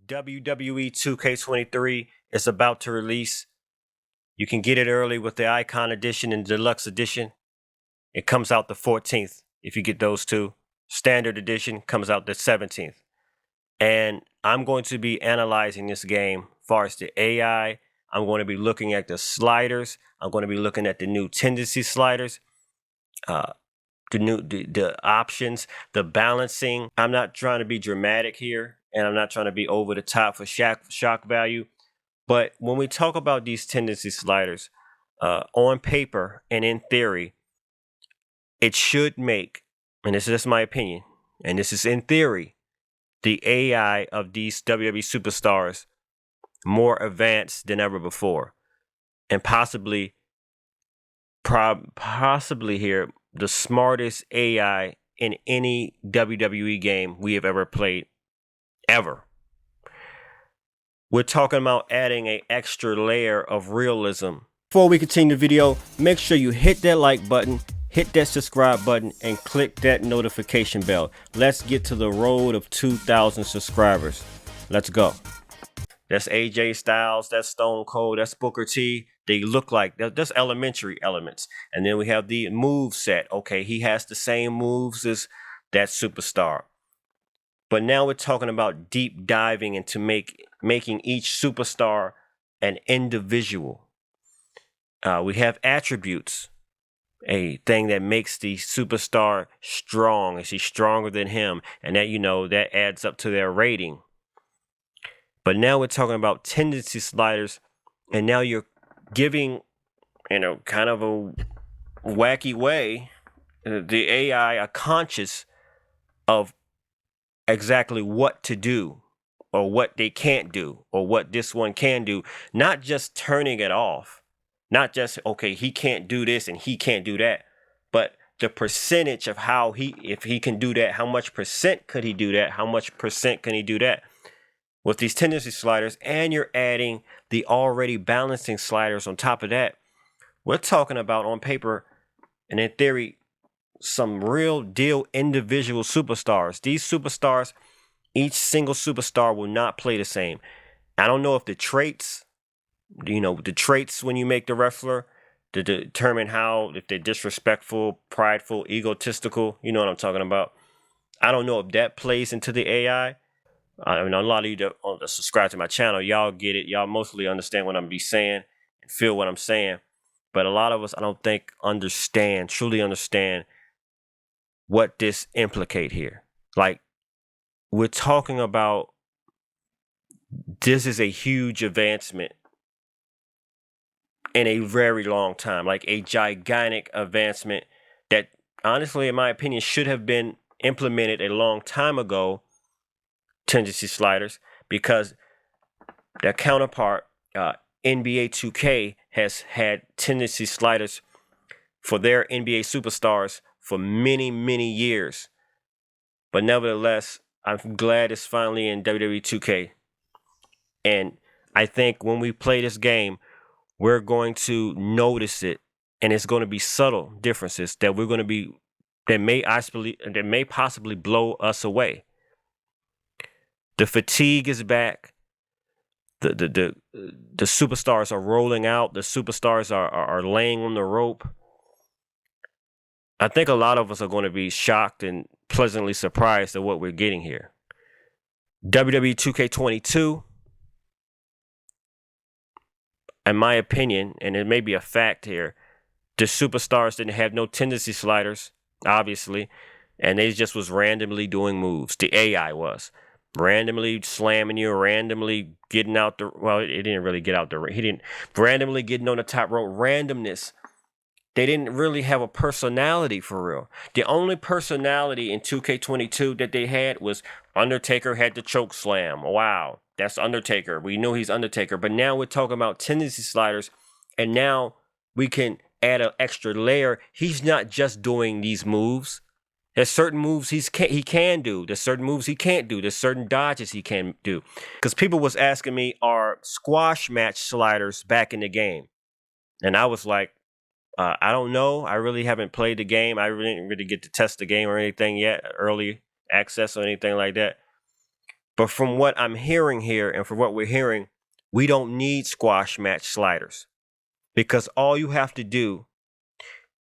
WWE 2K23 is about to release. You can get it early with the Icon Edition and Deluxe Edition. It comes out the 14th if you get those two. Standard Edition comes out the 17th. And I'm going to be analyzing this game as far as the AI. I'm going to be looking at the sliders. I'm going to be looking at the new tendency sliders, the options, the balancing. I'm not trying to be dramatic here, and I'm not trying to be over the top for shock value. But when we talk about these tendency sliders, on paper and in theory, it should make, and this is just my opinion, and this is in theory, the AI of these WWE superstars more advanced than ever before, and possibly here the smartest AI in any WWE game we have ever played, ever. We're talking about adding an extra layer of realism. Before we continue the video, make sure you hit that like button, hit that subscribe button, and click that notification bell. Let's get to the road of 2,000 subscribers. Let's go. That's AJ Styles, that's Stone Cold, that's Booker T. They look like, that's elementary elements. And then we have the move set. Okay, he has the same moves as that superstar. But now we're talking about deep diving into making each superstar an individual. We have attributes, a thing that makes the superstar strong. Is he stronger than him? And that, that adds up to their rating. But now we're talking about tendency sliders, and now you're giving, kind of a wacky way, the AI a conscious of exactly what to do, or what they can't do, or what this one can do. Not just turning it off, not just, okay, he can't do this and he can't do that, but the percentage of how if he can do that, how much percent could he do that, how much percent can he do that with these tendency sliders. And you're adding the already balancing sliders on top of that. We're talking about, on paper and in theory, some real deal individual superstars. These superstars, each single superstar will not play the same. I don't know if the traits, the traits when you make the wrestler to determine if they're disrespectful, prideful, egotistical, you know what I'm talking about. I don't know if that plays into the AI. I mean, a lot of you that subscribe to my channel, y'all get it. Y'all mostly understand what I'm be saying and feel what I'm saying. But a lot of us, I don't think, truly understand what this implicate here. Like, we're talking about, this is a huge advancement in a very long time, like a gigantic advancement that, honestly, in my opinion, should have been implemented a long time ago. Tendency sliders, because their counterpart, NBA 2K, has had tendency sliders for their NBA superstars for many, many years. But nevertheless, I'm glad it's finally in WWE 2K. And I think when we play this game, we're going to notice it, and it's going to be subtle differences that may possibly blow us away. The fatigue is back. The superstars are rolling out. The superstars are laying on the rope. I think a lot of us are going to be shocked and pleasantly surprised at what we're getting here. WWE 2K22, in my opinion, and it may be a fact here, the superstars didn't have no tendency sliders, obviously, and they just was randomly doing moves. The AI was randomly slamming you, randomly getting out the, well, it didn't really get out the, he didn't, randomly getting on the top rope, randomness. They didn't really have a personality for real. The only personality in 2K22 that they had was Undertaker had the choke slam. Wow, that's Undertaker. We know he's Undertaker. But now we're talking about tendency sliders, and now we can add an extra layer. He's not just doing these moves. There's certain moves he can do. There's certain moves he can't do. There's certain dodges he can do. Because people was asking me, are squash match sliders back in the game? And I was like, I don't know. I really haven't played the game. I didn't really get to test the game or anything yet, early access or anything like that. But from what I'm hearing here and from what we're hearing, we don't need squash match sliders, because all you have to do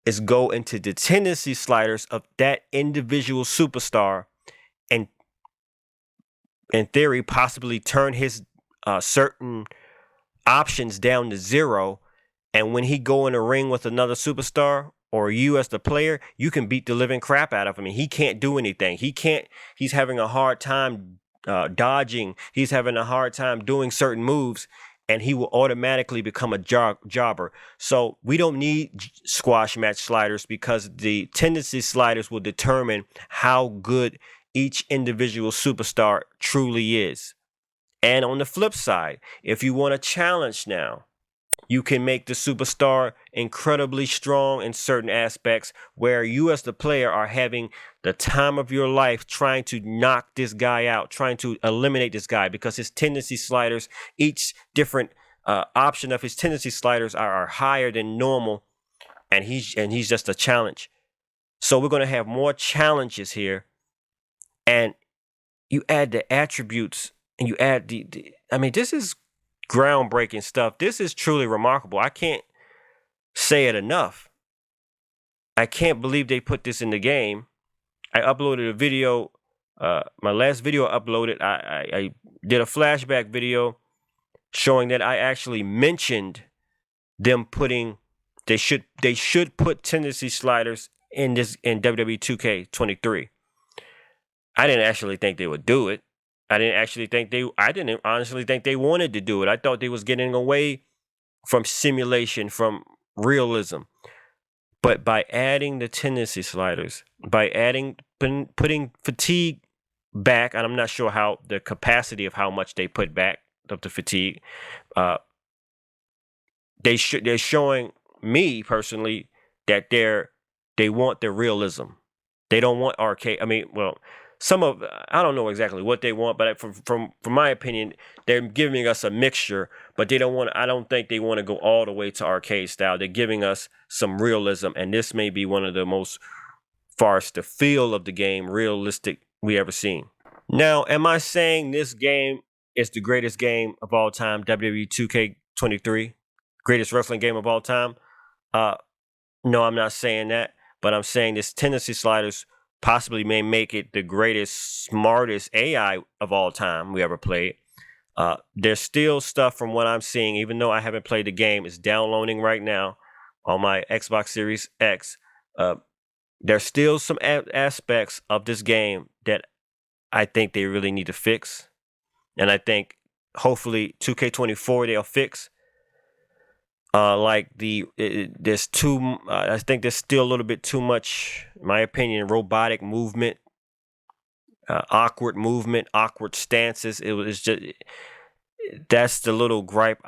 is go into the tendency sliders of that individual superstar and, in theory, possibly turn his certain options down to zero. And when he go in a ring with another superstar, or you as the player, you can beat the living crap out of him. And he can't do anything. He's having a hard time dodging. He's having a hard time doing certain moves, and he will automatically become a jobber. So we don't need squash match sliders, because the tendency sliders will determine how good each individual superstar truly is. And on the flip side, if you want a challenge now, you can make the superstar incredibly strong in certain aspects, where you as the player are having the time of your life trying to knock this guy out, trying to eliminate this guy, because his tendency sliders, each different option of his tendency sliders are higher than normal, and he's just a challenge. So we're going to have more challenges here, and you add the attributes, and you add I mean, this is groundbreaking stuff. This is truly remarkable. I can't say it enough. I can't believe they put this in the game. I uploaded a video. My last video I uploaded, I did a flashback video showing that I actually mentioned them putting, they should put tendency sliders in WWE 2K23. I didn't actually think they would do it. I didn't honestly think they wanted to do it. I thought they was getting away from simulation, from realism. But by adding the tendency sliders, by putting fatigue back, and I'm not sure how the capacity of how much they put back of the fatigue, they're showing me personally that they want the realism. They don't want arcade. I mean, well, I don't know exactly what they want, but from my opinion, they're giving us a mixture, but I don't think they want to go all the way to arcade style. They're giving us some realism, and this may be one of the most, far as the feel of the game, realistic we ever seen. Now, am I saying this game is the greatest game of all time, WWE 2K23, greatest wrestling game of all time? No, I'm not saying that, but I'm saying this tendency sliders possibly may make it the greatest, smartest AI of all time we ever played. There's still stuff from what I'm seeing, even though I haven't played the game. It's downloading right now on my Xbox Series X. There's still some aspects of this game that I think they really need to fix. And I think hopefully 2K24 they'll fix. I think there's still a little bit too much, in my opinion, robotic movement, awkward movement, awkward stances. That's the little gripe.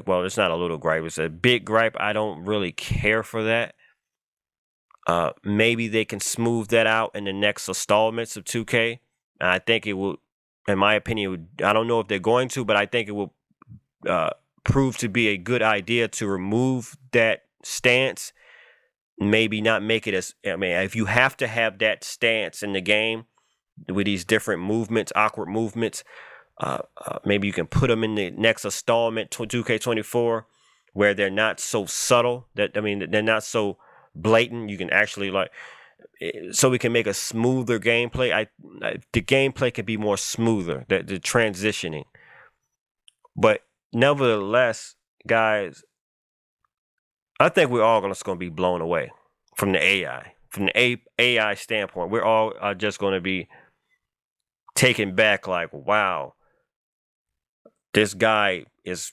Well, it's not a little gripe. It's a big gripe. I don't really care for that. Maybe they can smooth that out in the next installments of 2K. And I think it will, in my opinion, I don't know if they're going to, but I think it will prove to be a good idea to remove that stance. Maybe not make it as, I mean, if you have to have that stance in the game with these different movements, awkward movements, maybe you can put them in the next installment, 2K24, where they're not so subtle, they're not so blatant. You can actually so we can make a smoother gameplay. The gameplay can be more smoother, the transitioning. But nevertheless, guys, I think we're all just going to be blown away from the AI. From the AI standpoint, we're all just going to be taken back like, wow, this guy is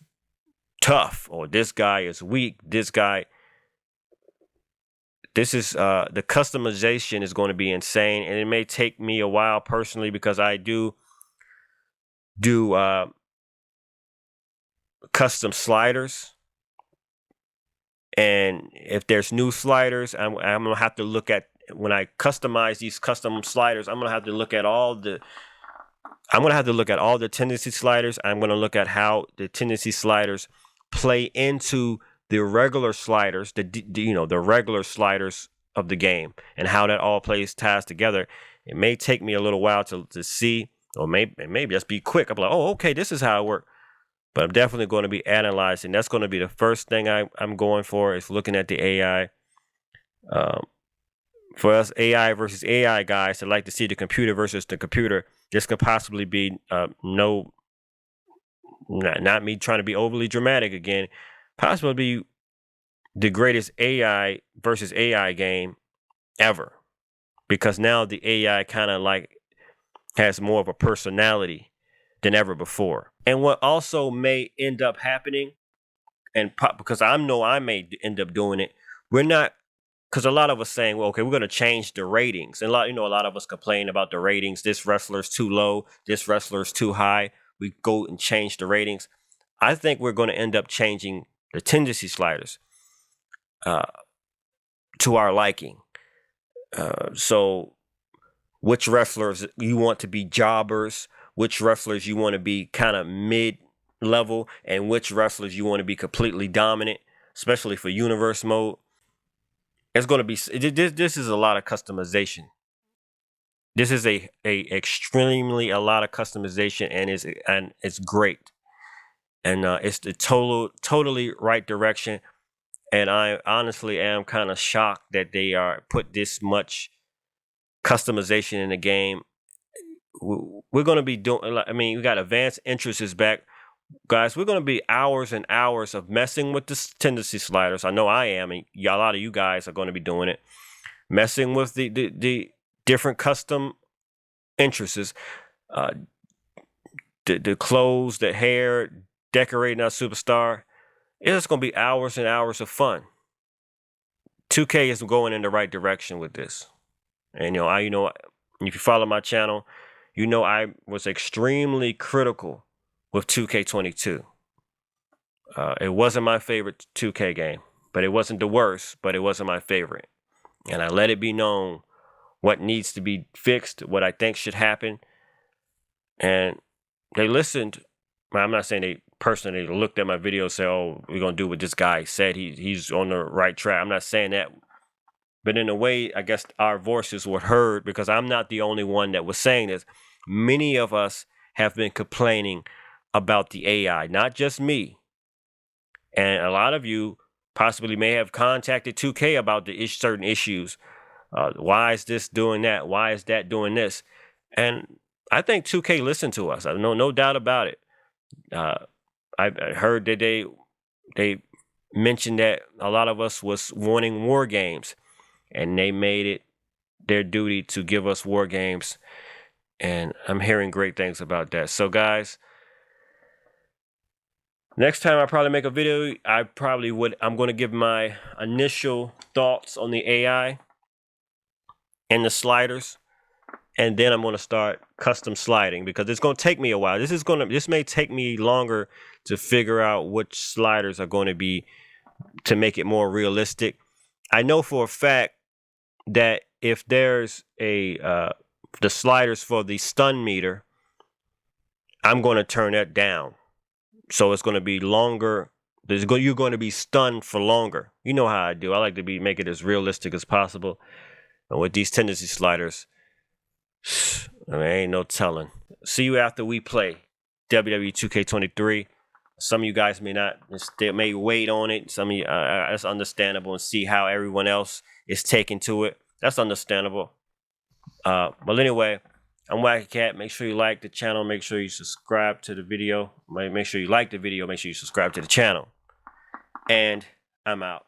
tough, or this guy is weak. The customization is going to be insane, and it may take me a while personally, because I do custom sliders, and if there's new sliders, I'm gonna have to look at, when I customize these custom sliders, I'm gonna have to look at all the tendency sliders. I'm gonna look at how the tendency sliders play into the regular sliders, the regular sliders of the game, and how that all ties together. It may take me a little while to see, or maybe just be quick. I'm like, oh, okay, this is how it works. But I'm definitely going to be analyzing. That's going to be the first thing I'm going for, is looking at the AI. For us AI versus AI guys that like to see the computer versus the computer, this could possibly be not me trying to be overly dramatic again, possibly be the greatest AI versus AI game ever, because now the AI kind of like has more of a personality than ever before. And what also may end up happening, and because I know I may end up doing it, we're not, because a lot of us saying, well, okay, we're going to change the ratings. And a lot of us complain about the ratings. This wrestler's too low. This wrestler's too high. We go and change the ratings. I think we're going to end up changing the tendency sliders to our liking. So which wrestlers you want to be jobbers, which wrestlers you want to be kind of mid-level, and which wrestlers you want to be completely dominant, especially for universe mode. It's going to be, this is a lot of customization. This is a extremely a lot of customization, and it's great. And it's the totally right direction. And I honestly am kind of shocked that they are put this much customization in the game. We're going to be doing, I mean, we got advanced interest is back. Guys, we're going to be hours and hours of messing with the tendency sliders. I know I am, and a lot of you guys are going to be doing it. Messing with the different custom interests, the clothes, the hair, decorating our superstar. It's going to be hours and hours of fun. 2K is going in the right direction with this. And if you follow my channel, I was extremely critical with 2K22. It wasn't my favorite 2K game, but it wasn't the worst, but it wasn't my favorite. And I let it be known what needs to be fixed, what I think should happen. And they listened. I'm not saying they personally looked at my video and said, oh, we're going to do what this guy said. He's on the right track. I'm not saying that. But in a way, I guess our voices were heard, because I'm not the only one that was saying this. Many of us have been complaining about the AI, not just me. And a lot of you possibly may have contacted 2K about the certain issues. Why is this doing that? Why is that doing this? And I think 2K listened to us. I no doubt about it. I heard that they mentioned that a lot of us was wanting war games, and they made it their duty to give us war games. And I'm hearing great things about that. So guys, next time I probably make a video, I'm going to give my initial thoughts on the AI and the sliders. And then I'm going to start custom sliding, because it's going to take me a while. This may take me longer to figure out which sliders are going to be, to make it more realistic. I know for a fact that if there's the sliders for the stun meter, I'm going to turn that down. So it's going to be longer. You're going to be stunned for longer. You know how I do. I like to make it as realistic as possible. And with these tendency sliders, I mean, ain't no telling. See you after we play WWE 2K23. Some of you guys they may wait on it. Some of you, that's understandable, and see how everyone else is taking to it. That's understandable. But anyway, I'm Wacky Cat. Make sure you like the channel. Make sure you subscribe to the video. Make sure you like the video. Make sure you subscribe to the channel. And I'm out.